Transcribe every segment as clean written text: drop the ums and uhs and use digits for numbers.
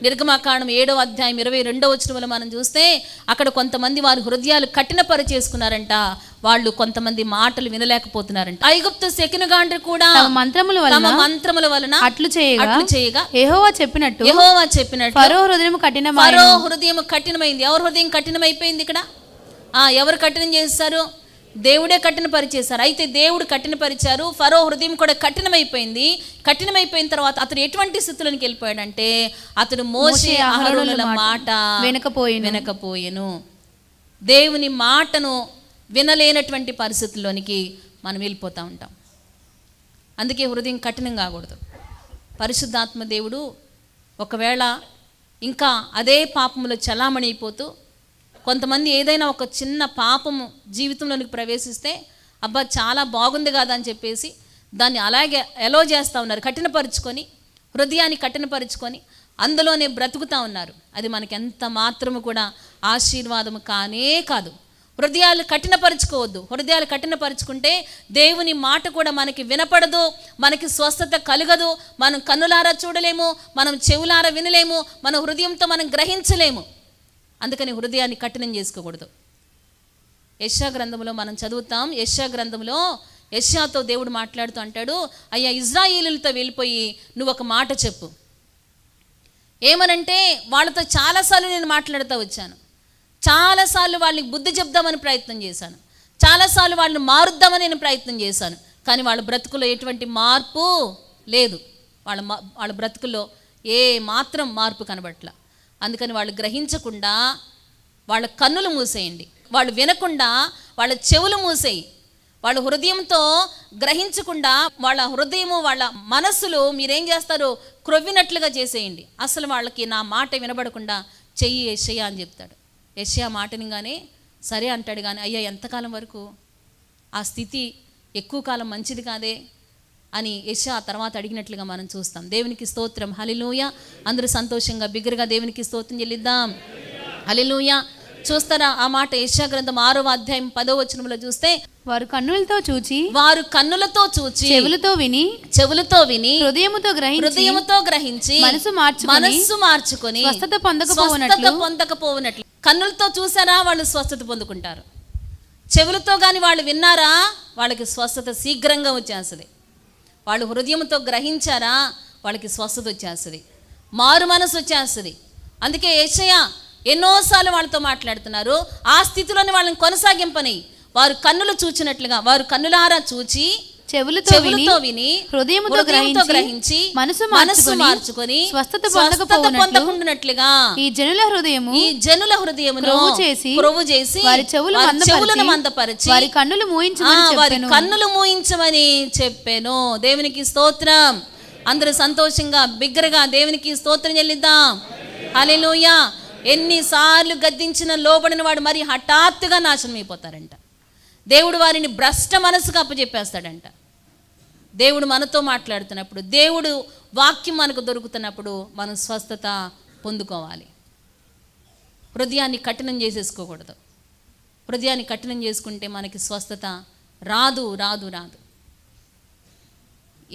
నిర్గమకాండం 7వ అధ్యాయం 22వ వచనంలో మనం చూస్తే అక్కడ కొంతమంది వారి హృదయాలు కఠినపరిచేసుకున్నారంట. వాళ్ళు కొంతమంది మాటలు వినలేకపోతున్నారంట. ఐగుప్తు శకునగాండ్రు కూడా తమ మంత్రముల వలన అట్లు చేయగా యెహోవా చెప్పినట్టు ఫరో హృదయం కఠినమైంది. ఎవరి హృదయం కఠినమైపోయింది ఇక్కడ? ఎవరు కఠినం చేశారు? దేవుడే కఠినపరిచేశారు. అయితే దేవుడు కఠినపరిచారు, ఫరో హృదయం కూడా కఠినమైపోయింది. కఠినమైపోయిన తర్వాత అతడు ఎటువంటి స్థితిలోనికి వెళ్ళిపోయాడంటే అతడు మోషే అహరోనుల మాట వినకపోయెను. దేవుని మాటను వినలేనటువంటి పరిస్థితుల్లోనికి మనం వెళ్ళిపోతూ ఉంటాం. అందుకే హృదయం కఠినం కాకూడదు. పరిశుద్ధాత్మ దేవుడు ఒకవేళ ఇంకా అదే పాపములో చలామణి అయిపోతూ కొంతమంది ఏదైనా ఒక చిన్న పాపము జీవితంలోనికి ప్రవేశిస్తే అబ్బా చాలా బాగుంది కదా అని చెప్పేసి దాన్ని అలాగే ఎలో చేస్తూ ఉన్నారు. కఠినపరుచుకొని, హృదయాన్ని కఠినపరుచుకొని అందులోనే బ్రతుకుతూ ఉన్నారు. అది మనకి ఎంత మాత్రము కూడా ఆశీర్వాదము కానే కాదు. హృదయాలు కఠినపరుచుకోవద్దు. హృదయాలు కఠినపరుచుకుంటే దేవుని మాట కూడా మనకి వినపడదు, మనకి స్వస్థత కలగదు, మనం కన్నులారా చూడలేము, మనం చెవులారా వినలేము, మన హృదయంతో మనం గ్రహించలేము. అందుకని హృదయాన్ని కఠినం చేసుకోకూడదు. యెషయా గ్రంథంలో మనం చదువుతాం. యెషయా గ్రంథంలో యెషయాతో దేవుడు మాట్లాడుతూ అంటాడు, అయ్యా ఇజ్రాయేలీలతో వెళ్ళిపోయి నువ్వు ఒక మాట చెప్పు. ఏమనంటే వాళ్ళతో చాలాసార్లు నేను మాట్లాడుతూ వచ్చాను, చాలాసార్లు వాళ్ళకి బుద్ధి చెప్దామని ప్రయత్నం చేశాను, చాలాసార్లు వాళ్ళని మారుద్దామని నేను ప్రయత్నం చేశాను. కానీ వాళ్ళ బ్రతుకులో ఎటువంటి మార్పు లేదు. వాళ్ళ బ్రతుకుల్లో ఏ మాత్రం మార్పు కనబట్ల. అందుకని వాళ్ళు గ్రహించకుండా వాళ్ళ కన్నులు మూసేయండి, వాళ్ళు వినకుండా వాళ్ళ చెవులు మూసేయి, వాళ్ళ హృదయంతో గ్రహించకుండా వాళ్ళ హృదయము వాళ్ళ మనస్సులు మీరేం చేస్తారు క్రొవ్వినట్లుగా చేసేయండి. అసలు వాళ్ళకి నా మాట వినబడకుండా చెయ్యి యెషయా అని చెప్తాడు. యెషయా మాటనిగానే సరే అంటాడు. కానీ అయ్యా ఎంతకాలం వరకు ఆ స్థితి ఎక్కువ కాలం మంచిది కాదే అని యెషయా తర్వాత అడిగినట్లుగా మనం చూస్తాం. దేవునికి స్తోత్రం, హల్లెలూయా. అందరూ సంతోషంగా బిగ్గరగా దేవునికి స్తోత్రం చెల్లిద్దాం, హల్లెలూయా. చూస్తారా ఆ మాట? యెషయా గ్రంథం 6వ అధ్యాయం 10వ వచనంలో చూస్తే వారు కన్నులతో చూచి చెవులతో విని హృదయముతో గ్రహించి మనస్సు మార్చుకొని స్వస్థత పొందకపోవునట్లు. కన్నులతో చూసారా వాళ్ళు స్వస్థత పొందుకుంటారు. చెవులతో కానీ వాళ్ళు విన్నారా వాళ్ళకి స్వస్థత శీఘ్రంగా వచ్చేస్తుంది. వాళ్ళు హృదయంతో గ్రహించారా వాళ్ళకి స్వస్థత వచ్చేస్తుంది, మారు మనసు వచ్చేస్తుంది. అందుకే యెషయా ఎన్నోసార్లు వాళ్ళతో మాట్లాడుతున్నారు. ఆ స్థితిలోని వాళ్ళని కొనసాగింపని వారు కన్నులు చూచినట్లుగా, వారు కన్నులారా చూచి చెవులతో విని హృదయముతో గ్రహించి మనసు మార్చుకొని స్వస్థత పొందకుండానట్లుగా ఈ జనుల హృదయమును క్రొవ్వు చేసి వారి చెవులను మందపరిచి వారి కన్నులు మూయించమని చెప్పాను. దేవునికి స్తోత్రం. అందరూ సంతోషంగా బిగ్గరగా దేవునికి స్తోత్రం చెల్లిద్దాం, హల్లెలూయా. ఎన్నిసార్లు గద్దించిన లోబడిన వాడు మరి హఠాత్తుగా నాశనం అయిపోతారంట. దేవుడు వారిని భ్రష్ట మనసుకు అప్పచెప్పేస్తాడంట. దేవుడు మనతో మాట్లాడుతున్నప్పుడు, దేవుడు వాక్యం మనకు దొరుకుతున్నప్పుడు మనం స్వస్థత పొందుకోవాలి. హృదయాన్ని కఠినం చేసేసుకోకూడదు. హృదయాన్ని కఠినం చేసుకుంటే మనకి స్వస్థత రాదు.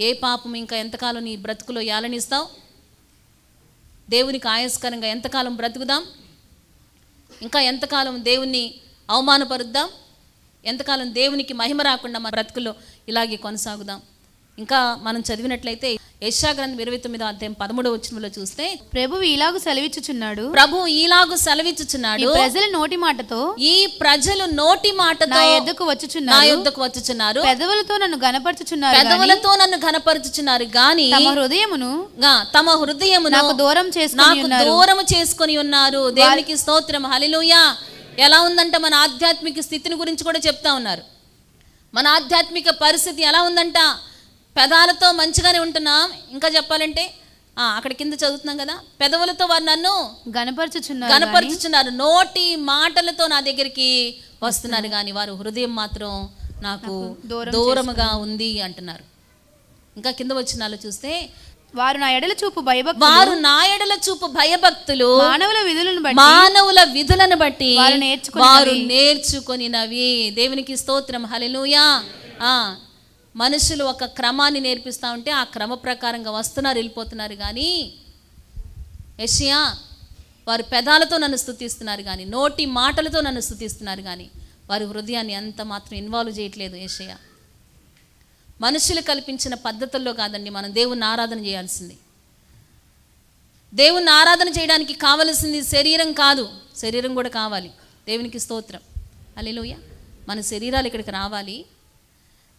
ఏ పాపం ఇంకా ఎంతకాలం నీ బ్రతుకులో యాలనిస్తావు? దేవునికి ఆయాస్కరంగా ఎంతకాలం బ్రతుకుదాం? ఇంకా ఎంతకాలం దేవుణ్ణి అవమానపరుద్దాం? ఎంతకాలం దేవునికి మహిమ రాకుండా మన బ్రతుకుల్లో ఇలాగే కొనసాగుదాం? ఇంకా మనం చదివినట్లయితే యెషయా గ్రంథం 29వ అధ్యాయం 13వ వచనంలో చూస్తే ప్రభువు ఈలాగు సెలవిచ్చుచున్నాడు, ఈ ప్రజలు నోటి మాటతో నా యొద్దకు వచ్చుచున్నారు, పెదవులతో నన్ను ఘనపరచుచున్నారు గాని తమ హృదయమును నాకు దూరం చేసుకొని ఉన్నారు. దేవునికి స్తోత్రం, హల్లెలూయా. ఎలా ఉందంట మన ఆధ్యాత్మిక స్థితిని గురించి కూడా చెప్తా ఉన్నారు. మన ఆధ్యాత్మిక పరిస్థితి ఎలా ఉందంట? పెదాలతో మంచిగానే ఉంటున్నాం, ఇంకా చెప్పాలంటే అక్కడ కింద చదువుతున్నాం కదా, పెదవులతో వారు నన్ను గనపరచుచున్నారు, నోటి మాటలతో నా దగ్గరికి వస్తున్నారు, కానీ వారు హృదయం మాత్రం నాకు దూరముగా ఉంది అంటున్నారు. ఇంకా కింద వచనాలు చూస్తే వారు నా ఎడల చూపు భయభక్తులు మానవుల విధులను బట్టి వారు నేర్చుకొనినవి. దేవునికి స్తోత్రం, హల్లెలూయా. మనుషులు ఒక క్రమాన్ని నేర్పిస్తూ ఉంటే ఆ క్రమ ప్రకారంగా వస్తున్నారు, వెళ్ళిపోతున్నారు. కానీ యెషయా వారు పెదాలతో నన్ను స్తుతిస్తున్నారు కానీ, నోటి మాటలతో నన్ను స్తుతిస్తున్నారు కానీ వారి హృదయాన్ని ఎంత మాత్రం ఇన్వాల్వ్ చేయట్లేదు. యెషయా మనుషులు కల్పించిన పద్ధతుల్లో కాదండి మనం దేవుణ్ణి ఆరాధన చేయాల్సింది. దేవుణ్ణి ఆరాధన చేయడానికి కావలసింది శరీరం కాదు, శరీరం కూడా కావాలి. దేవునికి స్తోత్రం, హల్లెలూయా. మన శరీరాలు ఇక్కడికి రావాలి.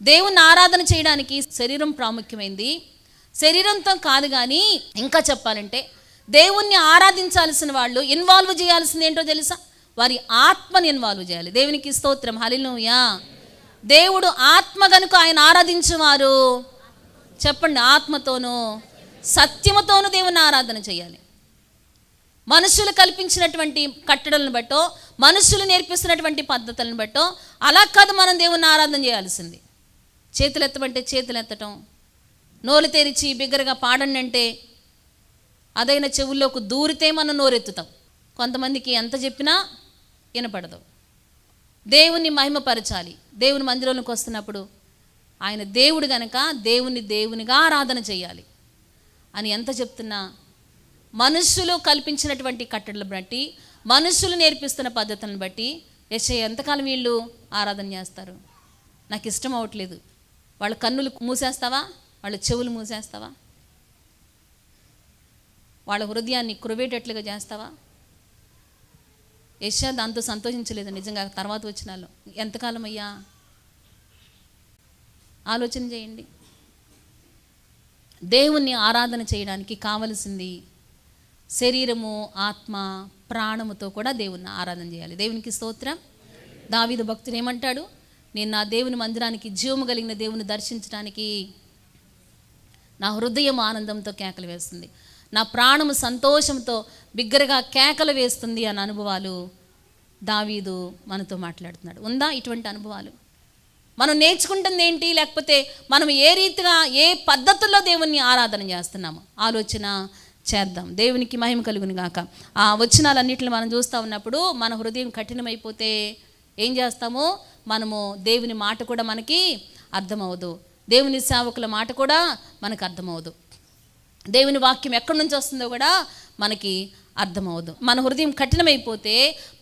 దేవుణ్ణి ఆరాధన చేయడానికి శరీరం ప్రాముఖ్యమైంది. శరీరంతో కాదు కానీ ఇంకా చెప్పాలంటే దేవుణ్ణి ఆరాధించాల్సిన వాళ్ళు ఇన్వాల్వ్ చేయాల్సింది ఏంటో తెలుసా? వారి ఆత్మని ఇన్వాల్వ్ చేయాలి. దేవునికి స్తోత్రం, హల్లెలూయా. దేవుడు ఆత్మ గనుక ఆయన ఆరాధించేవారు చెప్పండి, ఆత్మతోనూ సత్యముతోనూ దేవుని ఆరాధన చేయాలి. మనుషులు కల్పించినటువంటి కట్టడలను బట్టో, మనుషులు నేర్పిస్తున్నటువంటి పద్ధతులను బట్టో అలా కాదు మనం దేవుని ఆరాధన చేయాల్సింది. చేతులు ఎత్తమంటే చేతులు ఎత్తటం, నోరు తెరిచి బిగ్గరగా పాడండి అంటే అదైన చెవుల్లోకి దూరితే మనం నోరెత్తుతాం. కొంతమందికి ఎంత చెప్పినా వినపడదు. దేవుణ్ణి మహిమపరచాలి. దేవుని మందిరంలోకి వస్తున్నప్పుడు ఆయన దేవుడు గనక దేవునిగా ఆరాధన చేయాలి అని ఎంత చెప్తున్నా మనుషులు కల్పించినటువంటి కట్టడలు బట్టి, మనుషులు నేర్పిస్తున్న పద్ధతులను బట్టి యెషయా ఎంతకాలం వీళ్ళు ఆరాధన చేస్తారు? నాకు ఇష్టం అవ్వట్లేదు. వాళ్ళ కన్నులు మూసేస్తావా? వాళ్ళ చెవులు మూసేస్తావా? వాళ్ళ హృదయాన్ని కురవేటట్లుగా చేస్తావా? యెషయా దాంతో సంతోషించలేదు నిజంగా. తర్వాత వచ్చిన వాళ్ళు ఎంతకాలం అయ్యా ఆలోచన చేయండి. దేవుణ్ణి ఆరాధన చేయడానికి కావలసింది శరీరము, ఆత్మ, ప్రాణముతో కూడా దేవుణ్ణి ఆరాధన చేయాలి. దేవునికి స్తోత్రం. దావీదు భక్తుడు ఏమంటాడు? నేను నా దేవుని మందిరానికి, జీవము కలిగిన దేవుని దర్శించడానికి నా హృదయం ఆనందంతో కేకలు వేస్తుంది, నా ప్రాణము సంతోషంతో బిగ్గరగా కేకలు వేస్తుంది అన్న అనుభవాలు దావీదు మనతో మాట్లాడుతున్నాడు. ఉందా ఇటువంటి అనుభవాలు? మనం నేర్చుకుంటుంది ఏంటి? లేకపోతే మనం ఏ రీతిగా, ఏ పద్ధతుల్లో దేవుణ్ణి ఆరాధన చేస్తున్నాము ఆలోచన చేద్దాం. దేవునికి మహిమ కలుగును గాక. ఆ వచనాలన్నిటిని మనం చూస్తూ ఉన్నప్పుడు మన హృదయం కఠినమైపోతే ఏం చేస్తాము? మనము దేవుని మాట కూడా మనకి అర్థమవదు, దేవుని సేవకుల మాట కూడా మనకు అర్థమవదు, దేవుని వాక్యం ఎక్కడి నుంచి వస్తుందో కూడా మనకి అర్థమవదు. మన హృదయం కఠినమైపోతే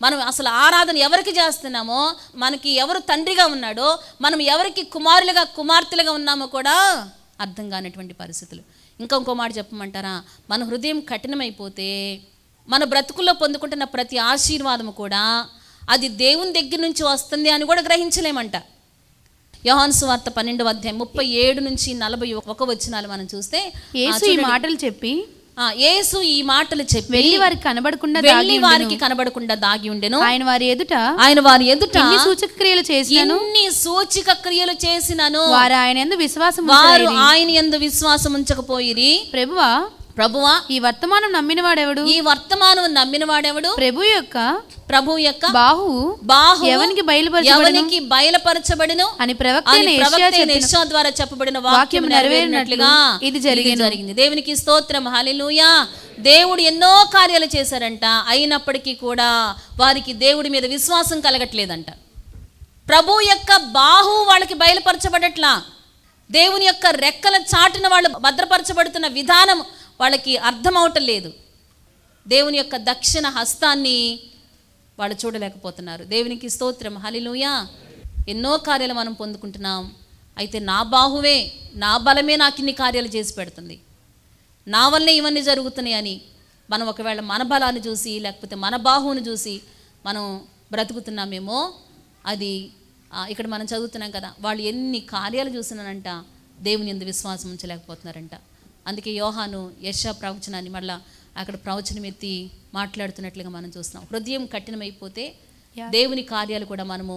మనం అసలు ఆరాధన ఎవరికి చేస్తున్నామో, మనకి ఎవరు తండ్రిగా ఉన్నాడో, మనం ఎవరికి కుమారులుగా కుమార్తెలుగా ఉన్నామో కూడా అర్థం కానటువంటి పరిస్థితులు. ఇంకో మాట చెప్పమంటారా? మన హృదయం కఠినమైపోతే మన బ్రతుకుల్లో పొందుకుంటున్న ప్రతి ఆశీర్వాదము కూడా అది దేవుని దగ్గర నుంచి వస్తుంది అని కూడా గ్రహించలేమంట. యోహాను సువార్త 12వ అధ్యాయం 37 నుంచి 41 వచనాలు మనం చూస్తే యేసు ఈ మాటలు చెప్పి వెళ్ళి వారికి కనబడకుండా దాగి ఉండెను. ఆయన వారి ఎదుట ఎన్ని సూచక క్రియలు చేసినను వారు ఆయన యందు విశ్వాసం ఉంచకపోయిరి. ప్రభువా ఈ వర్తమానం నమ్మిన వాడెవడు? ప్రభు యొక్క బాహువు ఎవనికి బయలుపరచబడిను అని ప్రవక్త యెషయా ద్వారా చెప్పబడిన వాక్యం నెరవేరినట్లుగా ఇది జరిగింది. దేవునికి స్తోత్రం, హల్లెలూయా. దేవుడు ఎన్నో కార్యాలు చేశారంట, అయినప్పటికీ కూడా వారికి దేవుడి మీద విశ్వాసం కలగట్లేదంట. ప్రభు యొక్క బాహువు వాళ్ళకి బయలుపరచబడట్లా. దేవుని యొక్క రెక్కల చాటున వాళ్ళు భద్రపరచబడుతున్న విధానం వాళ్ళకి అర్థమవటం లేదు. దేవుని యొక్క దక్షిణ హస్తాన్ని వాళ్ళు చూడలేకపోతున్నారు. దేవునికి స్తోత్రం, హల్లెలూయా. ఎన్నో కార్యాలు మనం పొందుకుంటున్నాం. అయితే నా బాహువే, నా బలమే నాకు ఇన్ని కార్యాలు చేసి పెడుతుంది, నా వల్లే ఇవన్నీ జరుగుతున్నాయి అని మనం ఒకవేళ మన బలాన్ని చూసి లేకపోతే మన బాహువుని చూసి మనం బ్రతుకుతున్నామేమో. అది ఇక్కడ మనం చదువుతున్నాం కదా, వాళ్ళు ఎన్ని కార్యాలు చూసినానంట దేవుని యందు విశ్వాసం ఉంచలేకపోతున్నారంట. అందుకే యోహాను యెషయా ప్రవచనాన్ని మళ్ళీ అక్కడ ప్రవచనం ఎత్తి మాట్లాడుతున్నట్లుగా మనం చూస్తున్నాం. హృదయం కఠినమైపోతే దేవుని కార్యాలు కూడా మనము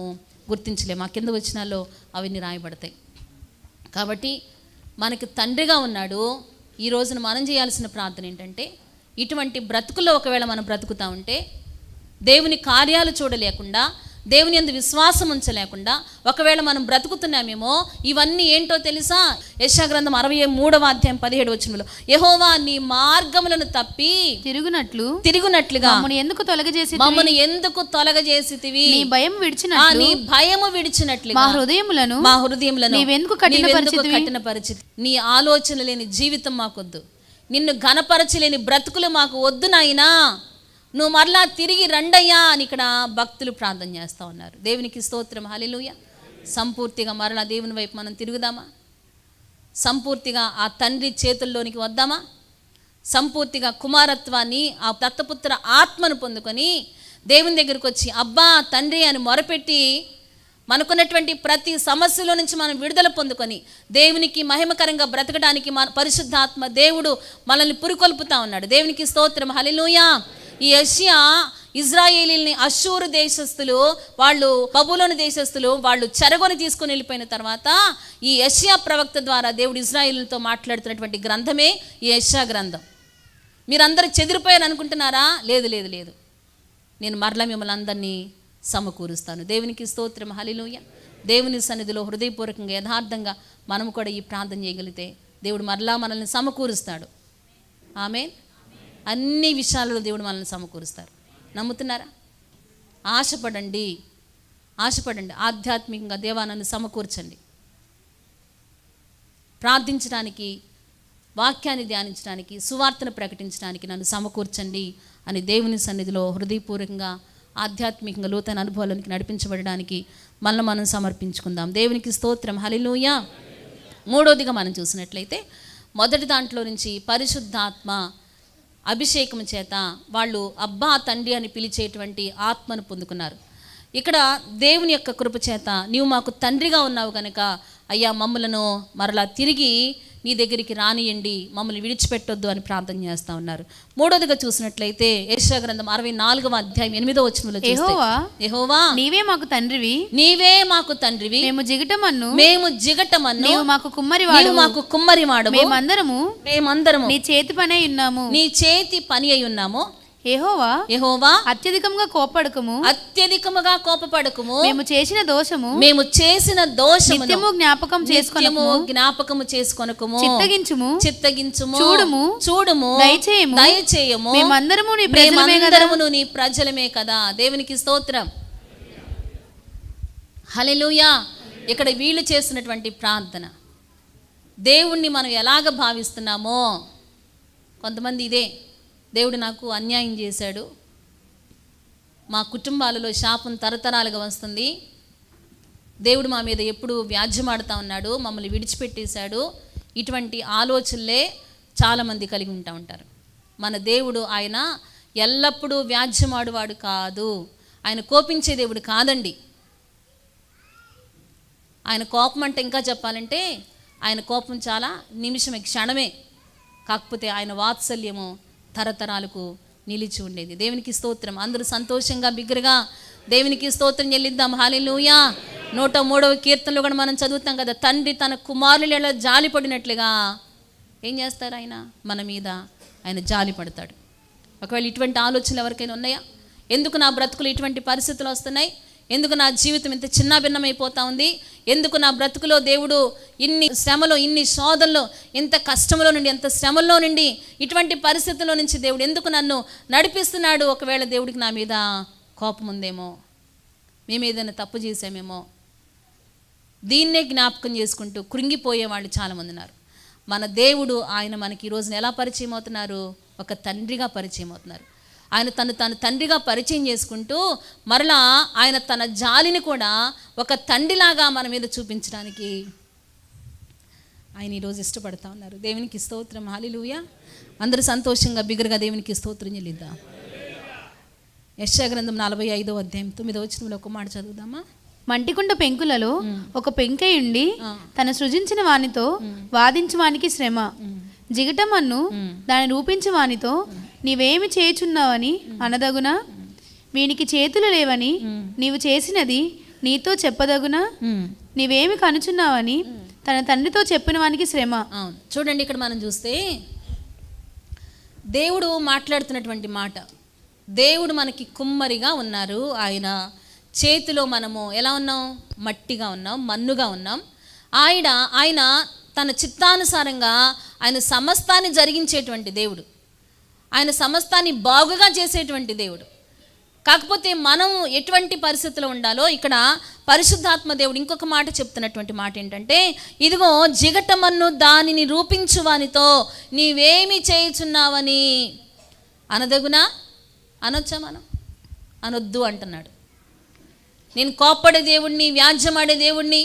గుర్తించలేము. ఆ కింద వచనాల్లో అవన్నీ రాయబడతాయి. కాబట్టి మనకి తండ్రిగా ఉన్నాడు. ఈ రోజున మనం చేయాల్సిన ప్రార్థన ఏంటంటే, ఇటువంటి బ్రతుకుల్లో ఒకవేళ మనం బ్రతుకుతా ఉంటే దేవుని కార్యాలు చూడలేకుండా, దేవుని యందు విశ్వాసం ఉంచలేకుండా ఒకవేళ మనం బ్రతుకుతున్నామేమో, ఇవన్నీ ఏంటో తెలుసా? యెషయా గ్రంథం 63వ అధ్యాయం 17 వచనంలో, యెహోవా నీ మార్గములను తప్పి తిరుగునట్లుగా మమ్మల్ని ఎందుకు తొలగజేసితివి? నీ భయము విడిచినట్లుగా మా హృదయములను నీవెందుకు కఠినపరిచితివి? నీ ఆలోచన లేని జీవితం మాకొద్దు, నిన్ను ఘనపరచలేని బ్రతుకులు మాకు వద్దు నాయనా, నువ్వు మరలా తిరిగి రండయ్యా అని ఇక్కడ భక్తులు ప్రార్థన చేస్తూ ఉన్నారు. దేవునికి స్తోత్రం, హల్లెలూయా. సంపూర్తిగా మరలా దేవుని వైపు మనం తిరుగుదామా? సంపూర్తిగా ఆ తండ్రి చేతుల్లోనికి వద్దామా? సంపూర్తిగా కుమారత్వాన్ని, ఆ దత్తపుత్ర ఆత్మను పొందుకొని దేవుని దగ్గరికి వచ్చి అబ్బా తండ్రి అని మొరపెట్టి మనకున్నటువంటి ప్రతి సమస్యలో నుంచి మనం విడుదల పొందుకొని దేవునికి మహిమకరంగా బ్రతకడానికి మన పరిశుద్ధాత్మ దేవుడు మనల్ని పురికొల్పుతా ఉన్నాడు. దేవునికి స్తోత్రం, హల్లెలూయా. ఈ యెషయా ఇజ్రాయేలీల్ని అష్షూరు దేశస్థులు, వాళ్ళు బబులోను దేశస్థులు, వాళ్ళు చెరగొని తీసుకొని వెళ్ళిపోయిన తర్వాత ఈ యెషయా ప్రవక్త ద్వారా దేవుడు ఇజ్రాయేలుతో మాట్లాడుతున్నటువంటి గ్రంథమే ఈ యెషయా గ్రంథం. మీరందరూ చెదిరిపోయారు అనుకుంటున్నారా? లేదు లేదు లేదు, నేను మరలా మిమ్మల్ని అందరినీ సమకూరుస్తాను. దేవునికి స్తోత్రం, హల్లెలూయా. దేవుని సన్నిధిలో హృదయపూర్వకంగా యథార్థంగా మనము కూడా ఈ ప్రార్థన చేయగలిగితే దేవుడు మరలా మనల్ని సమకూరుస్తాడు. ఆమేన్. అన్ని విషయాలలో దేవుడు మనల్ని సమకూరుస్తారు. నమ్ముతున్నారా? ఆశపడండి, ఆశపడండి. ఆధ్యాత్మికంగా దేవా నన్ను సమకూర్చండి, ప్రార్థించడానికి, వాక్యాన్ని ధ్యానించడానికి, సువార్తను ప్రకటించడానికి నన్ను సమకూర్చండి అని దేవుని సన్నిధిలో హృదయపూర్వకంగా ఆధ్యాత్మికంగా లోతైన అనుభవాలకు నడిపించబడడానికి మనల్ని మనం సమర్పించుకుందాం. దేవునికి స్తోత్రం, హల్లెలూయా. మూడోదిగా మనం చూసినట్లయితే మొదటి దాంట్లో నుంచి పరిశుద్ధాత్మ అభిషేకం చేత వాళ్ళు అబ్బా తండ్రి అని పిలిచేటువంటి ఆత్మను పొందుకున్నారు. ఇక్కడ దేవుని యొక్క కృప చేత నీవు మాకు తండ్రిగా ఉన్నావు కనుక అయ్యా మమ్మలను మరలా తిరిగి నీ దగ్గరికి రానియండి, మమ్మల్ని విడిచిపెట్టొద్దు అని ప్రార్థన చేస్తూ ఉన్నారు. మూడోదిగా చూసినట్లయితే యెషయా గ్రంథం 64వ అధ్యాయం 8వ వచనంలో యెహోవా నీవే మాకు తండ్రివి, నీవే మాకు తండ్రివి, మేము జిగటమన్ను, నీవు మాకు కుమ్మరివాడు, మాకు కుమ్మరివాడు, మేమందరము నీ చేతి పని అయి ఉన్నాము, నీ చేతి పని అయి ఉన్నాము. యెహోవా అత్యధికముగా కోపపడకుము, మేము చేసిన దోషము నిత్యము జ్ఞాపకము చేసుకొనుము, చిత్తగించుము, చూడుము, దయచేయము, మేమందరము నీ ప్రజలమే కదా. దేవునికి స్తోత్రం, హల్లెలూయా. ఇక్కడ వీళ్ళు చేసినటువంటి ప్రార్థన దేవుణ్ణి మనం ఎలాగ భావిస్తున్నామో, కొంతమంది ఇదే, దేవుడు నాకు అన్యాయం చేశాడు, మా కుటుంబాలలో శాపం తరతరాలుగా వస్తుంది, దేవుడు మా మీద ఎప్పుడు వ్యాజ్యమాడుతూ ఉన్నాడు, మమ్మల్ని విడిచిపెట్టేశాడు, ఇటువంటి ఆలోచనలే చాలామంది కలిగి ఉంటారు. మన దేవుడు ఆయన ఎల్లప్పుడూ వ్యాజ్యమాడువాడు కాదు, ఆయన కోపించే దేవుడు కాదండి. ఆయన కోపం అంటే ఇంకా చెప్పాలంటే ఆయన కోపం చాలా నిమిషమే, క్షణమే. కాకపోతే ఆయన వాత్సల్యము తరతరాలకు నిలిచి ఉండేది. దేవునికి స్తోత్రం. అందరూ సంతోషంగా బిగ్గరగా దేవునికి స్తోత్రం చెల్లిద్దాం. హల్లెలూయా. 103వ కీర్తనలో కూడా మనం చదువుతాం కదా, తండ్రి తన కుమారులు ఎలా జాలి పడినట్లుగా ఏం చేస్తారు, ఆయన మన మీద ఆయన జాలి పడతాడు. ఒకవేళ ఇటువంటి ఆలోచనలు ఎవరికైనా ఉన్నాయా? ఎందుకు నా బ్రతుకులు ఇటువంటి పరిస్థితులు వస్తున్నాయి, ఎందుకు నా జీవితం ఇంత చిన్నాభిన్నమైపోతా ఉంది, ఎందుకు నా బ్రతుకులో దేవుడు ఇన్ని శ్రమలో, ఇన్ని శోధనలో, ఇంత కష్టంలో నుండి, ఎంత శ్రమల్లో నుండి, ఇటువంటి పరిస్థితుల్లో నుంచి దేవుడు ఎందుకు నన్ను నడిపిస్తున్నాడు? ఒకవేళ దేవుడికి నా మీద కోపం ఉందేమో, మేము ఏదైనా తప్పు చేసామేమో, దీన్నే జ్ఞాపకం చేసుకుంటూ కృంగిపోయేవాళ్ళు చాలామంది ఉన్నారు. మన దేవుడు ఆయన మనకి ఈ రోజున ఎలా పరిచయం అవుతున్నారు? ఒక తండ్రిగా పరిచయం అవుతున్నారు. ఆయన తను తండ్రిగా పరిచయం చేసుకుంటూ మరలా ఆయన తన జాలిని కూడా ఒక తండ్రిలాగా మన మీద చూపించడానికి ఆయన ఈరోజు ఇష్టపడతా ఉన్నారు. దేవునికి స్తోత్రం, హల్లెలూయా. అందరూ సంతోషంగా బిగ్గరగా దేవునికి స్తోత్రం చెల్లిద్దాం. యెషయా గ్రంథం 45వ అధ్యాయం 9వ వచనంలో ఒక మాట చదువుదామా. మంటికుండ పెంకులలో ఒక పెంకయుండి తన సృజించిన వానితో వాదించు వానికి శ్రమ, జిగటమన్ను దాన్ని రూపించు వానితో నీవేమి చేయుచున్నావని అనదగునా, వీనికి చేతులు లేవని నీవు చేసినది నీతో చెప్పదగునా, నీవేమి కనుచున్నావని తన తండ్రితో చెప్పిన వానికి శ్రమ. చూడండి, ఇక్కడ మనం చూస్తే దేవుడు మాట్లాడుతున్నటువంటి మాట, దేవుడు మనకి కుమ్మరిగా ఉన్నారు, ఆయన చేతిలో మనము ఎలా ఉన్నాం? మట్టిగా ఉన్నాం, మన్నుగా ఉన్నాం. ఆయన తన చిత్తానుసారంగా ఆయన సమస్తాన్ని జరిగించేటువంటి దేవుడు, ఆయన సమస్తాన్ని బాగుగా చేసేటువంటి దేవుడు. కాకపోతే మనం ఎటువంటి పరిస్థితిలో ఉండాలో ఇక్కడ పరిశుద్ధాత్మ దేవుడు ఇంకొక మాట చెప్తున్నటువంటి మాట ఏంటంటే, ఇదిగో జిగటమన్ను దానిని రూపించువానితో నీవేమి చేయుచున్నావని అనదగునా? అనొచ్చా మనం? అనొద్దు అంటున్నాడు. నేను కోప్పడే దేవుణ్ణి, వ్యాజ్యమాడే దేవుణ్ణి.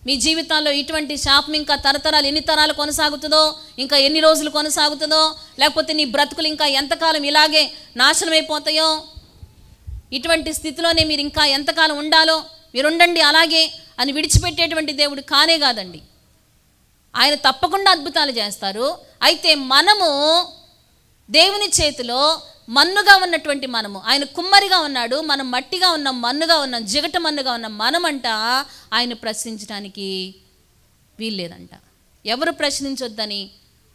మీ జీవితాల్లో ఇటువంటి శాపం ఇంకా తరతరాలు ఎన్ని తరాలు కొనసాగుతుందో, ఇంకా ఎన్ని రోజులు కొనసాగుతుందో, లేకపోతే నీ బ్రతుకులు ఇంకా ఎంతకాలం ఇలాగే నాశనమైపోతాయో, ఇటువంటి స్థితిలోనే మీరు ఇంకా ఎంతకాలం ఉండాలో మీరు ఉండండి అలాగే అని విడిచిపెట్టేటువంటి దేవుడు కానే కాదండి. ఆయన తప్పకుండా అద్భుతాలు చేస్తారు. అయితే మనము దేవుని చేతిలో మన్నుగా ఉన్నటువంటి మనము, ఆయన కుమ్మరిగా ఉన్నాడు, మనం మట్టిగా ఉన్నాం, మన్నుగా ఉన్నాం, జిగట మన్నుగా ఉన్నాం. మనమంట ఆయన ప్రశ్నించడానికి వీల్లేదంట. ఎవరు ప్రశ్నించొద్దని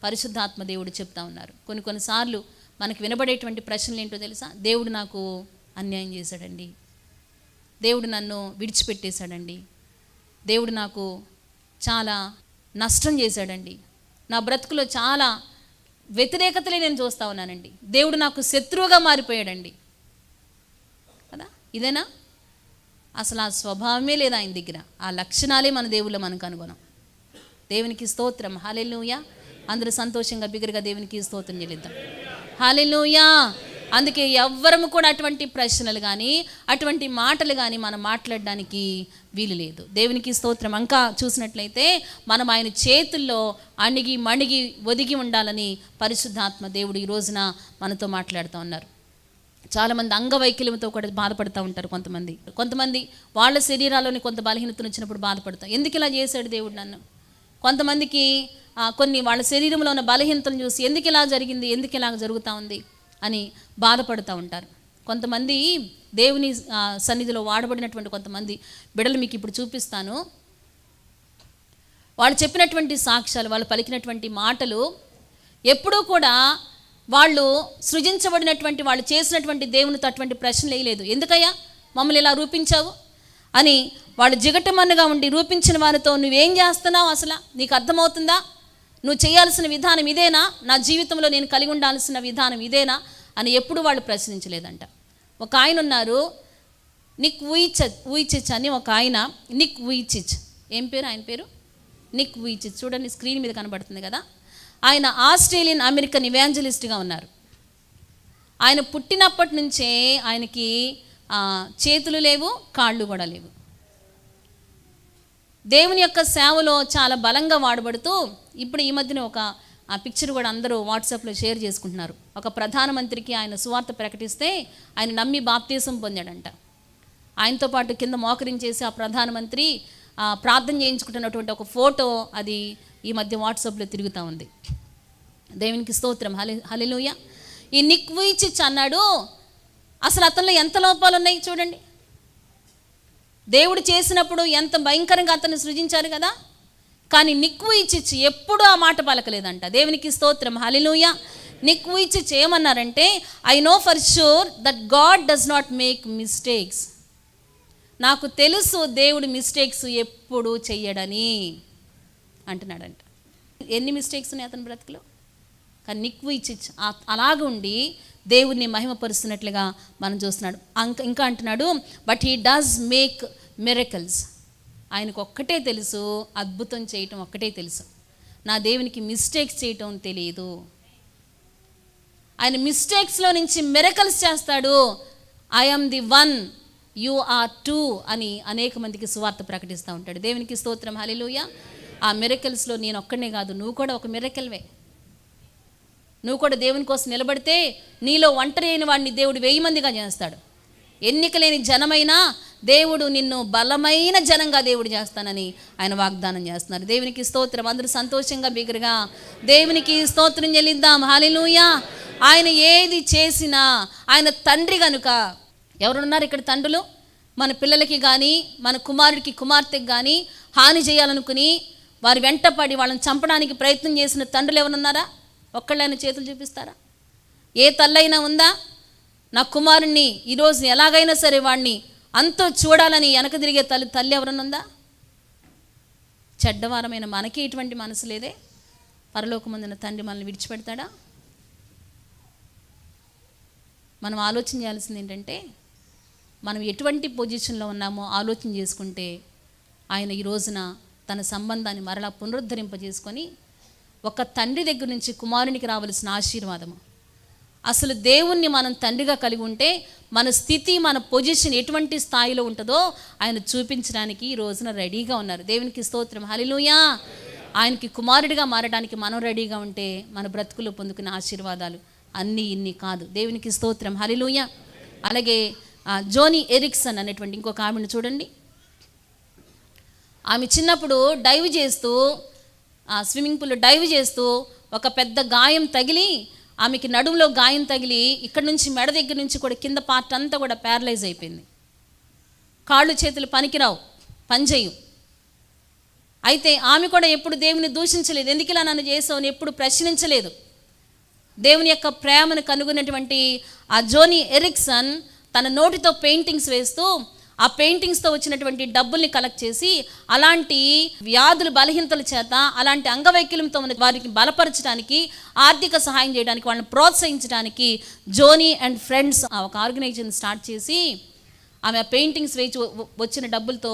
పరిశుద్ధాత్మ దేవుడు చెప్తా ఉన్నారు. కొన్నిసార్లు మనకు వినబడేటువంటి ప్రశ్నలు ఏంటో తెలుసా? దేవుడు నాకు అన్యాయం చేశాడండి, దేవుడు నన్ను విడిచిపెట్టేశాడండి, దేవుడు నాకు చాలా నష్టం చేశాడండి, నా బ్రతుకులో చాలా వ్యతిరేకతలే నేను చూస్తూ ఉన్నానండి, దేవుడు నాకు శత్రువుగా మారిపోయాడండి కదా. ఇదేనా? అసలు ఆ స్వభావమే లేదు ఆయన దగ్గర. ఆ లక్షణాలే మన దేవుళ్ళో మనం కనుగొనాం. దేవునికి స్తోత్రం. హల్లెలూయా. అందరూ సంతోషంగా బిగ్గరగా దేవునికి స్తోత్రం చెల్లిద్దాం. హల్లెలూయా. అందుకే ఎవ్వరము కూడా అటువంటి ప్రశ్నలు కానీ అటువంటి మాటలు కానీ మనం మాట్లాడడానికి వీలు లేదు. దేవునికి స్తోత్రం. ఇంకా చూసినట్లయితే మనం ఆయన చేతుల్లో అణిగి మణిగి ఒదిగి ఉండాలని పరిశుద్ధాత్మ దేవుడు ఈ రోజున మనతో మాట్లాడుతూ ఉన్నారు. చాలామంది అంగవైకల్యంతో కూడా బాధపడుతూ ఉంటారు. కొంతమంది వాళ్ళ శరీరాల్లోని కొంత బలహీనతను వచ్చినప్పుడు బాధపడతారు. ఎందుకు ఇలా చేశాడు దేవుడు నన్ను? కొంతమందికి కొన్ని వాళ్ళ శరీరంలో ఉన్న బలహీనతను చూసి ఎందుకు ఇలా జరిగింది, ఎందుకు ఇలా జరుగుతూ ఉంది అని బాధపడుతూ ఉంటారు. కొంతమంది దేవుని సన్నిధిలో వాడబడినటువంటి కొంతమంది బిడ్డలు మీకు ఇప్పుడు చూపిస్తాను. వాళ్ళు చెప్పినటువంటి సాక్ష్యాలు, వాళ్ళు పలికినటువంటి మాటలు ఎప్పుడూ కూడా వాళ్ళు సృజించబడినటువంటి వాళ్ళు చేసినటువంటి దేవునితో అటువంటి ప్రశ్నలు వేయలేదు. ఎందుకయ్యా మమ్మల్ని ఇలా రూపించావు అని వాళ్ళు జిగటమన్నుగా ఉండి రూపించిన వారితో నువ్వేం చేస్తున్నావు, అసలు నీకు అర్థమవుతుందా, నువ్వు చేయాల్సిన విధానం ఇదేనా, నా జీవితంలో నేను కలిగి ఉండాల్సిన విధానం ఇదేనా అని ఎప్పుడు వాళ్ళు ప్రశ్నించలేదంట. ఒక ఆయన ఉన్నారు, నిక్ వూయిచిచ్ అని ఒక ఆయన. నిక్ వూయిచిచ్, ఏం పేరు ఆయన పేరు? Nick Vujicic. చూడండి స్క్రీన్ మీద కనబడుతుంది కదా. ఆయన ఆస్ట్రేలియన్ అమెరికన్ ఇవాంజలిస్ట్గా ఉన్నారు. ఆయన పుట్టినప్పటి నుంచే ఆయనకి చేతులు లేవు, కాళ్ళు కూడా లేవు. దేవుని యొక్క సేవలో చాలా బలంగా వాడబడుతూ ఇప్పుడు ఈ మధ్యన ఒక పిక్చర్ కూడా అందరూ వాట్సాప్లో షేర్ చేసుకుంటున్నారు. ఒక ప్రధానమంత్రికి ఆయన సువార్త ప్రకటిస్తే ఆయన నమ్మి బాప్తీసం పొందాడంట. ఆయనతో పాటు కింద మోకరించేసి ఆ ప్రధానమంత్రి ప్రార్థన చేయించుకుంటున్నటువంటి ఒక ఫోటో అది ఈ మధ్య వాట్సాప్లో తిరుగుతూ ఉంది. దేవునికి స్తోత్రం. హల్లెలూయా. ఈ నిక్ వూయిచిచ్ అన్నాడు, అసలు అతనిలో ఎంత లోపాలు ఉన్నాయి చూడండి. దేవుడు చేసినప్పుడు ఎంత భయంకరంగా అతన్ని సృజించారు కదా, కానీ నిక్ వూయిచిచ్ ఎప్పుడూ ఆ మాట పలకలేదంట. దేవునికి స్తోత్రం. హల్లెలూయా. నిక్ వూయిచిచ్ ఏమన్నారంటే, I know for sure that God does not make mistakes. నాకు తెలుసు దేవుడు మిస్టేక్స్ ఎప్పుడు చెయ్యడని అంటున్నాడంట. ఎన్ని మిస్టేక్స్ ఉన్నాయి అతని బ్రతుకులో, కానీ నిక్ వూయిచిచ్ అలాగుండి దేవుడిని మహిమపరుస్తున్నట్లుగా మనం చూస్తున్నాడు. ఇంకా అంటున్నాడు, but he does make miracles. ఆయనకు ఒక్కటే తెలుసు, అద్భుతం చేయటం ఒక్కటే తెలుసు. నా దేవునికి మిస్టేక్స్ చేయటం తెలియదు. ఆయన మిస్టేక్స్లో నుంచి మిరకల్స్ చేస్తాడు. I am the one, you are too అని అనేక మందికి సువార్త ప్రకటిస్తూ ఉంటాడు. దేవునికి స్తోత్రం. హల్లెలూయా. ఆ మిరకల్స్లో నేను ఒక్కనే కాదు, నువ్వు కూడా ఒక మిరకల్వే. నువ్వు కూడా దేవుని కోసం నిలబడితే నీలో ఒంటరి అయిన వాడిని దేవుడు 1000 మందిగా చేస్తాడు. ఎన్నిక లేని జనమైనా దేవుడు నిన్ను బలమైన జనంగా దేవుడు చేస్తానని ఆయన వాగ్దానం చేస్తున్నారు. దేవునికి స్తోత్రం. అందరూ సంతోషంగా బిగ్గరగా దేవునికి స్తోత్రం చెల్లిద్దాం. హల్లెలూయా. ఆయన ఏది చేసినా ఆయన తండ్రి కనుక. ఎవరున్నారు ఇక్కడ తండ్రులు? మన పిల్లలకి కానీ మన కుమారుడికి కుమార్తెకి కానీ హాని చేయాలనుకుని వారి వెంటపడి వాళ్ళని చంపడానికి ప్రయత్నం చేసిన తండ్రులు ఎవరున్నారా? ఒక్కళ్ళైనా చేతులు చూపిస్తారా? ఏ తల్లైనా ఉందా? నా కుమారుణ్ణి ఈరోజు ఎలాగైనా సరే వాడిని అంతో చూడాలని వెనక తిరిగే తల్లి ఎవరన్నా ఉందా? చెడ్డవారమైన మనకి ఇటువంటి మనసు లేదే. పరలోకమందున తండ్రి మనల్ని విడిచిపెడతాడా? మనం ఆలోచన చేయాల్సింది ఏంటంటే మనం ఎటువంటి పొజిషన్లో ఉన్నామో ఆలోచన చేసుకుంటే ఆయన ఈ రోజున తన సంబంధాన్ని మరలా పునరుద్ధరింపజేసుకొని ఒక తండ్రి దగ్గర నుంచి కుమారునికి రావలసిన ఆశీర్వాదము, అసలు దేవుణ్ణి మనం తండ్రిగా కలిగి ఉంటే మన స్థితి, మన పొజిషన్ ఎటువంటి స్థాయిలో ఉంటుందో ఆయన చూపించడానికి ఈ రోజున రెడీగా ఉన్నారు. దేవునికి స్తోత్రం, హల్లెలూయా. ఆయనకి కుమారుడిగా మారడానికి మనం రెడీగా ఉంటే మన బ్రతుకులు పొందుకునే ఆశీర్వాదాలు అన్నీ ఇన్ని కాదు. దేవునికి స్తోత్రం, హల్లెలూయా. అలాగే జోనీ ఎరిక్సన్ అనేటువంటి ఇంకొక ఆమెను చూడండి. ఆమె చిన్నప్పుడు డైవ్ చేస్తూ, స్విమ్మింగ్ పూల్లో డైవ్ చేస్తూ ఒక పెద్ద గాయం తగిలి, ఆమెకి నడుములో గాయం తగిలి ఇక్కడ నుంచి మెడ దగ్గర నుంచి కూడా కింద పార్ట్ అంతా కూడా ప్యారలైజ్ అయిపోయింది. కాళ్ళు చేతులు పనికిరావు, పనిచేయు. అయితే ఆమె కూడా ఎప్పుడు దేవుని దూషించలేదు. ఎందుకు ఇలా నన్ను చేసావు అని ఎప్పుడు ప్రశ్నించలేదు. దేవుని యొక్క ప్రేమను కనుగొన్నటువంటి ఆ జోనీ ఎరిక్సన్ తన నోటితో పెయింటింగ్స్ వేస్తూ ఆ పెయింటింగ్స్తో వచ్చినటువంటి డబ్బుల్ని కలెక్ట్ చేసి అలాంటి వ్యాధులు, బలహీనతల చేత, అలాంటి అంగవైకల్యంతో ఉన్న వారికి బలపరచడానికి, ఆర్థిక సహాయం చేయడానికి, వాళ్ళని ప్రోత్సహించడానికి జోనీ అండ్ ఫ్రెండ్స్ ఒక ఆర్గనైజేషన్ స్టార్ట్ చేసి ఆమె ఆ పెయింటింగ్స్ వేసి వచ్చిన డబ్బులతో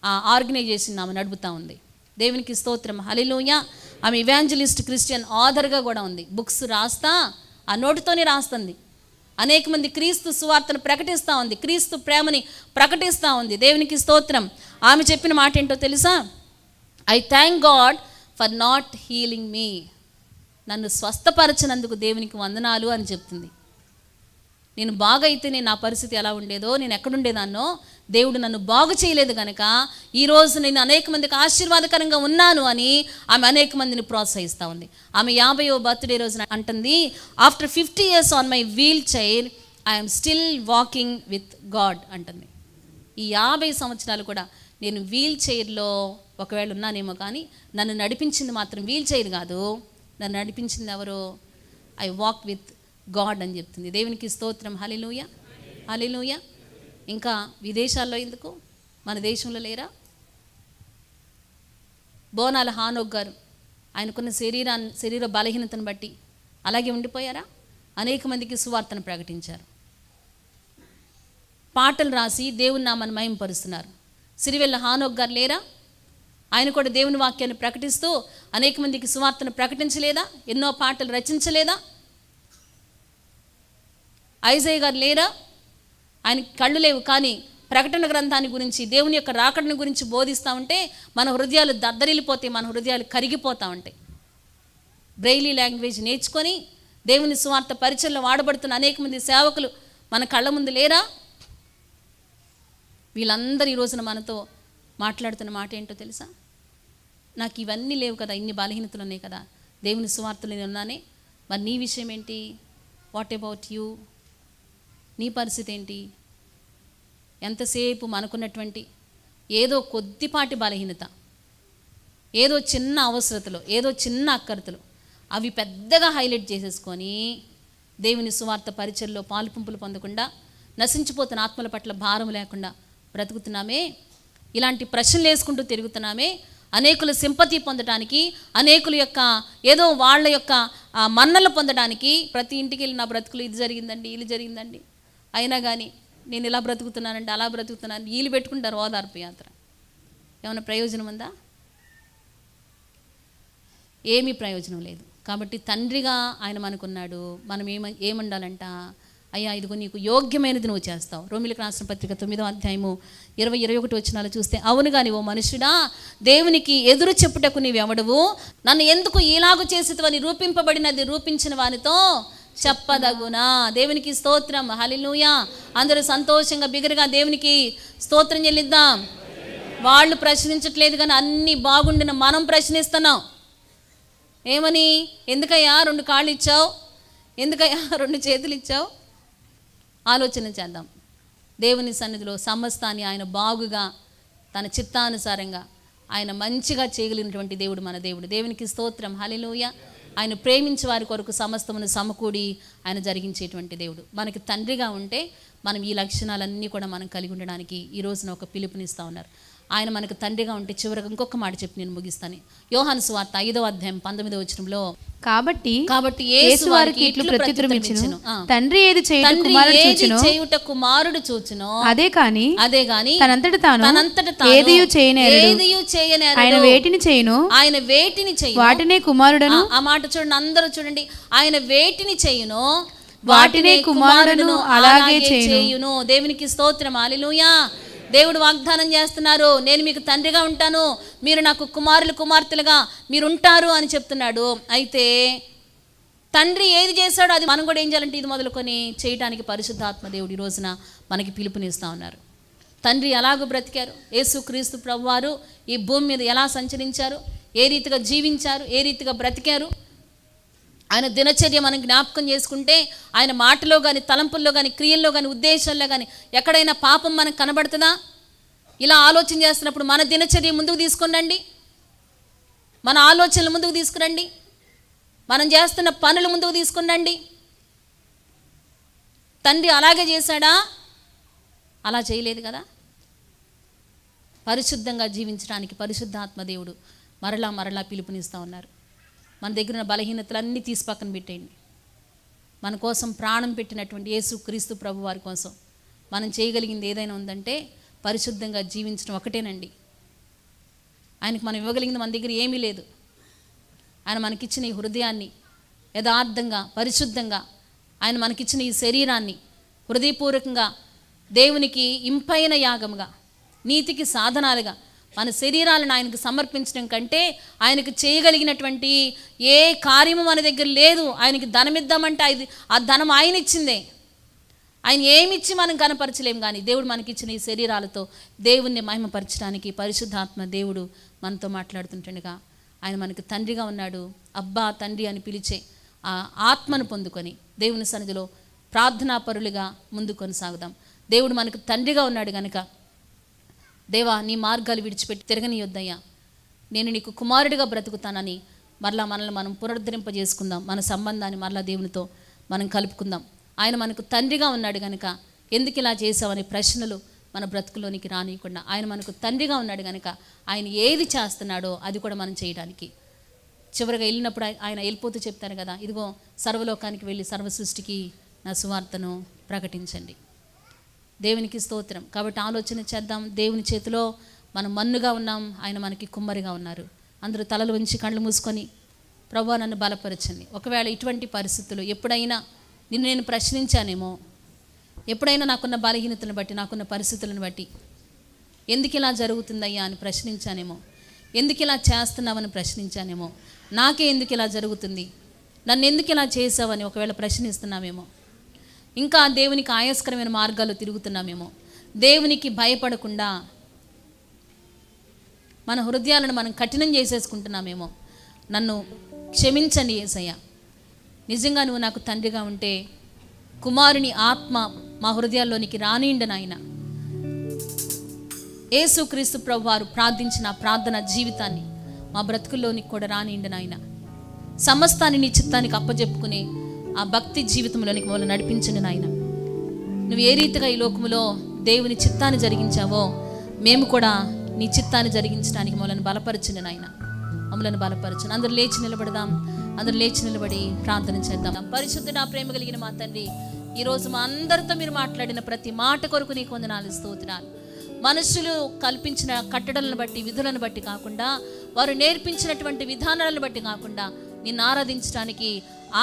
ఆ ఆర్గనైజేషన్ ఆమె నడుపుతూ ఉంది. దేవునికి స్తోత్రం, హల్లెలూయా. ఆమె ఇవాంజలిస్ట్, క్రిస్టియన్ ఆథర్గా కూడా ఉంది. బుక్స్ రాస్తా ఆ నోటితోనే రాస్తుంది. అనేక మంది క్రీస్తు సువార్తను ప్రకటిస్తూ ఉంది, క్రీస్తు ప్రేమని ప్రకటిస్తూ ఉంది. దేవునికి స్తోత్రం. ఆమె చెప్పిన మాట ఏంటో తెలుసా? I thank God for not healing me. నన్ను స్వస్థపరచినందుకు దేవునికి వందనాలు అని చెప్తుంది. నేను బాగైతేనే నా పరిస్థితి ఎలా ఉండేదో, నేను ఎక్కడుండేదాన్నో, దేవుడు నన్ను బాగు చేయలేదు కనుక ఈరోజు నేను అనేక మందికి ఆశీర్వాదకరంగా ఉన్నాను అని ఆమె అనేక మందిని ప్రోత్సహిస్తూ ఉంది. ఆమె 50వ బర్త్డే రోజున అంటుంది, after 50 years on my wheelchair I'm still walking with God అంటుంది. ఈ 50 సంవత్సరాలు కూడా నేను వీల్ చైర్లో ఒకవేళ ఉన్నానేమో కానీ నన్ను నడిపించింది మాత్రం వీల్ చైర్ కాదు, నన్ను నడిపించింది ఎవరో, ఐ వాక్ విత్ గాడ్ అని చెప్తుంది. దేవునికి స్తోత్రం, హల్లెలూయా, హల్లెలూయా. ఇంకా విదేశాల్లో ఎందుకు, మన దేశంలో లేరా? బోనాల హానోక్ గారు ఆయనకున్న శరీర బలహీనతను బట్టి అలాగే ఉండిపోయారా? అనేక మందికి సువార్తను ప్రకటించారు, పాటలు రాసి దేవుని నామాన్ని మహిమపరుస్తున్నారు. సిరివెల్ల హానోక్ గారు లేరా? ఆయన కూడా దేవుని వాక్యాన్ని ప్రకటిస్తూ అనేక మందికి సువార్తను ప్రకటించలేదా? ఎన్నో పాటలు రచించలేదా? ఐజయ్ గారు లేరా? ఆయన కళ్ళు లేవు కానీ ప్రకటన గ్రంథాన్ని గురించి, దేవుని యొక్క రాకడని గురించి బోధిస్తూ ఉంటే మన హృదయాలు దద్దరిల్లిపోతాయి, మన హృదయాలు కరిగిపోతూ ఉంటాయి. బ్రెయిలీ లాంగ్వేజ్ నేర్చుకొని దేవుని సువార్త పరిచయంలో వాడబడుతున్న అనేక మంది సేవకులు మన కళ్ళ ముందు లేరా? వీళ్ళందరూ ఈ రోజున మనతో మాట్లాడుతున్న మాట ఏంటో తెలుసా? నాకు ఇవన్నీ లేవు కదా, ఇన్ని బలహీనతలు ఉన్నాయి కదా, దేవుని సువార్తలు నేను ఉన్నానే, మరి నీ విషయం ఏంటి? What about you? నీ పరిస్థితి ఏంటి? ఎంతసేపు మనకున్నటువంటి ఏదో కొద్దిపాటి బలహీనత, ఏదో చిన్న అవసరతలు, ఏదో చిన్న అక్కరతలు, అవి పెద్దగా హైలైట్ చేసేసుకొని దేవుని సువార్త పరిచయంలో పాలుపుంపులు పొందకుండా, నశించిపోతున్న ఆత్మల పట్ల భారం లేకుండా బ్రతుకుతున్నామే. ఇలాంటి ప్రశ్నలు వేసుకుంటూ తిరుగుతున్నామే. అనేకుల సింపతి పొందడానికి, అనేకుల యొక్క ఏదో వాళ్ళ యొక్క మన్నలు పొందడానికి ప్రతి ఇంటికి వెళ్ళి నా బ్రతుకులు ఇది జరిగిందండి, ఇది జరిగిందండి, అయినా కానీ నేను ఇలా బ్రతుకుతున్నానంటే అలా బ్రతుకుతున్నాను, వీళ్ళు పెట్టుకుంటారు ఓదార్పు యాత్ర. ఏమైనా ప్రయోజనం ఉందా? ఏమీ ప్రయోజనం లేదు. కాబట్టి తండ్రిగా ఆయన మనకున్నాడు. మనం ఏమండాలంట? అయ్యా ఇదిగో నీకు యోగ్యమైనది నువ్వు చేస్తావు. రోమిలకు రాసిన పత్రిక 9వ అధ్యాయము 20-21 వచనాలు చూస్తే, అవునుగా నీవు మనుషుడా, దేవునికి ఎదురు చెప్పుటకు నీవెవడవు, నన్ను ఎందుకు ఇలాగు చేసేవని రూపింపబడినది రూపించిన వానితో చెప్పదగునా. దేవునికి స్తోత్రం, హల్లెలూయా. అందరూ సంతోషంగా బిగరగా దేవునికి స్తోత్రం చెల్లిద్దాం. వాళ్ళు ప్రశ్నించట్లేదు కానీ అన్నీ బాగుండిన మనం ప్రశ్నిస్తున్నాం. ఏమని? ఎందుకయ్యా 2 కాళ్ళు ఇచ్చావు, ఎందుకయ్యా 2 చేతులు ఇచ్చావు? ఆలోచన చేద్దాం. దేవుని సన్నిధిలో సమస్తాన్ని ఆయన బాగుగా తన చిత్తానుసారంగా ఆయన మంచిగా చేయగలిగినటువంటి దేవుడు మన దేవుడు. దేవునికి స్తోత్రం, హల్లెలూయా. ఆయన ప్రేమించే వారి కొరకు సమస్తమును సమకూడి ఆయన జరిగించేటువంటి దేవుడు. మనకి తండ్రిగా ఉంటే మనం ఈ లక్షణాలన్నీ కూడా మనం కలిగి ఉండడానికి ఈ రోజున ఒక పిలుపునిస్తూ ఉన్నారు. ఆయన మనకు తండ్రిగా ఉంటే చివరికి ఇంకొక మాట చెప్పి నేను ముగిస్తాను. యోహాను సువార్త 5వ అధ్యాయం 19వ వచనంలో, కాబట్టి యేసు వారికి ఇట్లు ప్రత్యుత్తరం ఇచ్చెను, తండ్రి ఏది చేయుట కుమారుడు చూచునో అదే గాని తనంతట తాను ఏదియు చేయనేరడు. ఆయన వేటిని చేయును వాటినే కుమారుడను. ఆ మాట చూడండి, అందరూ చూడండి. ఆయన వేటిని చేయునో వాటినే కుమారుడును అలాగే చేయును. దేవునికి స్తోత్రం, హల్లెలూయా. దేవుడు వాగ్దానం చేస్తున్నారు, నేను మీకు తండ్రిగా ఉంటాను, మీరు నాకు కుమారులు కుమార్తెలుగా మీరు ఉంటారు అని చెప్తున్నాడు. అయితే తండ్రి ఏది చేశాడో అది మనం కూడా ఏం చేయాలంటే ఇది మొదలుకొని చేయడానికి పరిశుద్ధాత్మ దేవుడు ఈ రోజున మనకి పిలుపునిస్తూ ఉన్నారు. తండ్రి ఎలాగో బ్రతికారు, యేసుక్రీస్తు ప్రభువారు ఈ భూమి మీద ఎలా సంచరించారు, ఏ రీతిగా జీవించారు, ఏ రీతిగా బ్రతికారు, ఆయన దినచర్య మనం జ్ఞాపకం చేసుకుంటే ఆయన మాటలో కానీ, తలంపుల్లో కానీ, క్రియల్లో కానీ, ఉద్దేశాల్లో కానీ ఎక్కడైనా పాపం మనకు కనబడుతుందా? ఇలా ఆలోచన చేస్తున్నప్పుడు మన దినచర్య ముందుకు తీసుకురండి, మన ఆలోచనలు ముందుకు తీసుకురండి, మనం చేస్తున్న పనులు ముందుకు తీసుకురండి. తండ్రి అలాగే చేశాడా? అలా చేయలేదు కదా. పరిశుద్ధంగా జీవించడానికి పరిశుద్ధాత్మ దేవుడు మరలా మరలా పిలుపునిస్తూ ఉన్నారు. మన దగ్గర ఉన్న బలహీనతలన్నీ తీసి పక్కన పెట్టేయండి. మన కోసం ప్రాణం పెట్టినటువంటి యేసుక్రీస్తు ప్రభు వారి కోసం మనం చేయగలిగింది ఏదైనా ఉందంటే పరిశుద్ధంగా జీవించడం ఒకటేనండి. ఆయనకు మనం ఇవ్వగలిగింది మన దగ్గర ఏమీ లేదు. ఆయన మనకిచ్చిన ఈ హృదయాన్ని యథార్థంగా, పరిశుద్ధంగా, ఆయన మనకిచ్చిన ఈ శరీరాన్ని హృదయపూర్వకంగా దేవునికి ఇంపైన యాగముగా, నీతికి సాధనాలుగా మన శరీరాలను ఆయనకు సమర్పించడం కంటే ఆయనకు చేయగలిగినటువంటి ఏ కార్యము మన దగ్గర లేదు. ఆయనకి ధనం ఇద్దామంటే ఆ ధనం ఆయన ఇచ్చిందే. ఆయన ఏమిచ్చి మనం కనపరచలేము, కానీ దేవుడు మనకిచ్చిన ఈ శరీరాలతో దేవుణ్ణి మహిమపరచడానికి పరిశుద్ధాత్మ దేవుడు మనతో మాట్లాడుతుంటుండగా ఆయన మనకు తండ్రిగా ఉన్నాడు. అబ్బా తండ్రి అని పిలిచే ఆ ఆత్మను పొందుకొని దేవుని సన్నిధిలో ప్రార్థనాపరులుగా ముందు కొనసాగుదాం. దేవుడు మనకు తండ్రిగా ఉన్నాడు కనుక, దేవా నీ మార్గాలు విడిచిపెట్టి తిరగనియొద్దయ్యా, నేను నీకు కుమారుడిగా బ్రతుకుతానని మరలా మనల్ని మనం పునరుద్ధరింపజేసుకుందాం. మన సంబంధాన్ని మరలా దేవునితో మనం కలుపుకుందాం. ఆయన మనకు తండ్రిగా ఉన్నాడు కనుక ఎందుకు ఇలా చేసావనే ప్రశ్నలు మన బ్రతుకులోనికి రానియకుండా, ఆయన మనకు తండ్రిగా ఉన్నాడు కనుక ఆయన ఏది చేస్తున్నాడో అది కూడా మనం చేయడానికి, చివరిగా వెళ్ళినప్పుడు ఆయన వెళ్ళిపోతూ చెప్తారు కదా, ఇదిగో సర్వలోకానికి వెళ్ళి సర్వ సృష్టికి నా సువార్తను ప్రకటించండి. దేవునికి స్తోత్రం. కాబట్టి ఆలోచన చేద్దాం, దేవుని చేతిలో మనం మన్నుగా ఉన్నాం, ఆయన మనకి కుమ్మరిగా ఉన్నారు. అందరూ తలలు వంచి కళ్ళు మూసుకొని, ప్రభువా నన్ను బలపరచండి. ఒకవేళ ఇటువంటి పరిస్థితులు ఎప్పుడైనా నిన్ను నేను ప్రశ్నించానేమో, ఎప్పుడైనా నాకున్న బలహీనతలను బట్టి, నాకున్న పరిస్థితులను బట్టి ఎందుకు ఇలా జరుగుతుందయ్యా అని ప్రశ్నించానేమో, ఎందుకు ఇలా చేస్తున్నావని ప్రశ్నించానేమో, నాకే ఎందుకు ఇలా జరుగుతుంది, నన్ను ఎందుకు ఇలా చేసావని ఒకవేళ ప్రశ్నిస్తున్నామేమో, ఇంకా దేవునికి ఆయాస్కరమైన మార్గాల్లో తిరుగుతున్నామేమో, దేవునికి భయపడకుండా మన హృదయాలను మనం కఠినం చేసేసుకుంటున్నామేమో. నన్ను క్షమించండి యేసయ్య, నిజంగా నువ్వు నాకు తండ్రిగా ఉంటే కుమారుని ఆత్మ మా హృదయాల్లోనికి రానిండు నాయన. యేసుక్రీస్తు ప్రభువారు ప్రార్థించిన ప్రార్థన జీవితాన్ని మా బ్రతుకుల్లోనికి కూడా రానిండు నాయన. సమస్తాన్ని నీ చిత్తానికి అప్పజెప్పుకునే ఆ భక్తి జీవితంలోనికి మమ్మల్ని నడిపించండి నాయన. నువ్వు ఏ రీతిగా ఈ లోకములో దేవుని చిత్తాన్ని జరిగించావో మేము కూడా నీ చిత్తాన్ని జరిగించడానికి మమ్మల్ని బలపరచండి నాయన, మమ్మల్ని బలపరచండి. అందరూ లేచి నిలబడదాం, అందరూ లేచి నిలబడి ప్రార్థన చేద్దాం. పరిశుద్ధుడా, ప్రేమ కలిగిన మా తండ్రి, ఈరోజు మా అందరితో మీరు మాట్లాడిన ప్రతి మాట కొరకు నీకు వందనాలు, స్తోత్రాలు. మనుషులు కల్పించిన కట్టడలను బట్టి, విధులను బట్టి కాకుండా, వారు నేర్పించినటువంటి విధానాలను బట్టి కాకుండా నిన్ను ఆరాధించడానికి,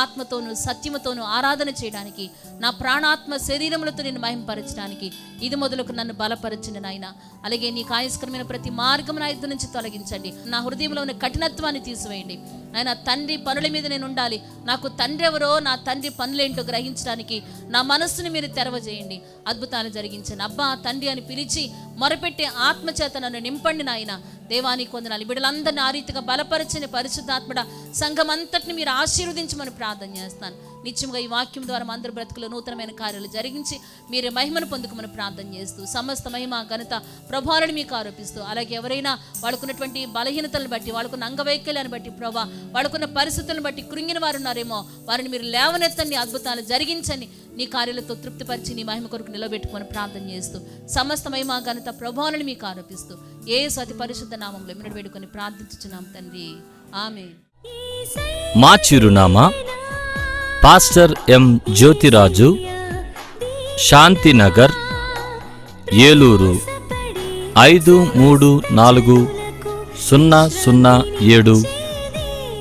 ఆత్మతోను సత్యముతోను ఆరాధన చేయడానికి, నా ప్రాణాత్మ శరీరములతో నిన్ను మహింపరచడానికి ఇది మొదలుకు నన్ను బలపరచండి నాయన. అలాగే నీకు ఆయస్కరమైన ప్రతి మార్గం నా యుద్ధ నుంచి తొలగించండి. నా హృదయంలో ఉన్న కఠినత్వాన్ని తీసివేయండి ఆయన. తండ్రి పనుల మీద నేను ఉండాలి, నాకు తండ్రి ఎవరో, నా తండ్రి పనులేంటో గ్రహించడానికి నా మనస్సుని మీరు తెరవజేయండి, అద్భుతాలు జరిగించండి. అబ్బా తండ్రి అని పిలిచి మొరపెట్టే ఆత్మచేత నన్ను నింపండి నాయన. దేవానికి వందనాలు. బిడ్డలందరినీ ఆ రీతిగా బలపరచని పరిశుద్ధాత్మడ సంఘం అంతటిని మీరు ఆశీర్వదించమని ప్రార్థన చేస్తాను. నిత్యంగా ఈ వాక్యం ద్వారా మా అందరి బ్రతుకులో నూతనమైన కార్యాలు జరిగించి మీరే మహిమను పొందుకోమని ప్రార్థన చేస్తూ సమస్త మహిమ ఘనత ప్రభావాలను మీకు ఆరోపిస్తూ, అలాగే ఎవరైనా వాళ్ళకున్నటువంటి బలహీనతలను బట్టి, వాళ్ళకున్న అంగవైకల్యాన్ని బట్టి ప్రభా, వాళ్ళకున్న పరిస్థితులను బట్టి కృంగిన వారు ఉన్నారేమో వారిని మీరు లేవనెత్తండి, అద్భుతాలు జరిగించండి, నీ కార్యాలతో తృప్తిపరిచి నీ మహిమ కొరకు నిలబెట్టుకొని ప్రార్థన చేస్తూ సమస్త మహిమ ఘనత ప్రభావాలను మీకు ఆరోపిస్తూ యేసు అతి పరిశుద్ధ నామములో మీరు వేడుకొని ప్రార్థించుచున్నాం తండ్రి, ఆమేన్. మా చిరునామా పాస్టర్ ఎం జ్యోతిరాజు, శాంతినగర్, ఏలూరు 534007,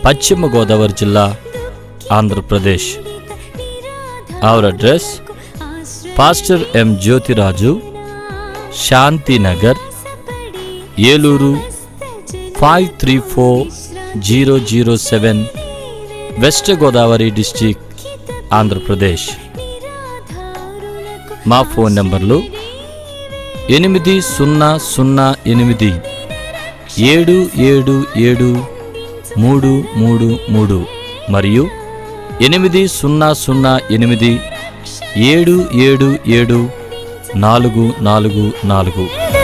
పశ్చిమ గోదావరి జిల్లా, Andhra Pradesh. Our address pastor M Jyothiraju, Shantinagar, Eluru 534007, west Godavari district, Andhra Pradesh. మా ఫోన్ నంబర్లు 8007773733 మరియు 800877774444.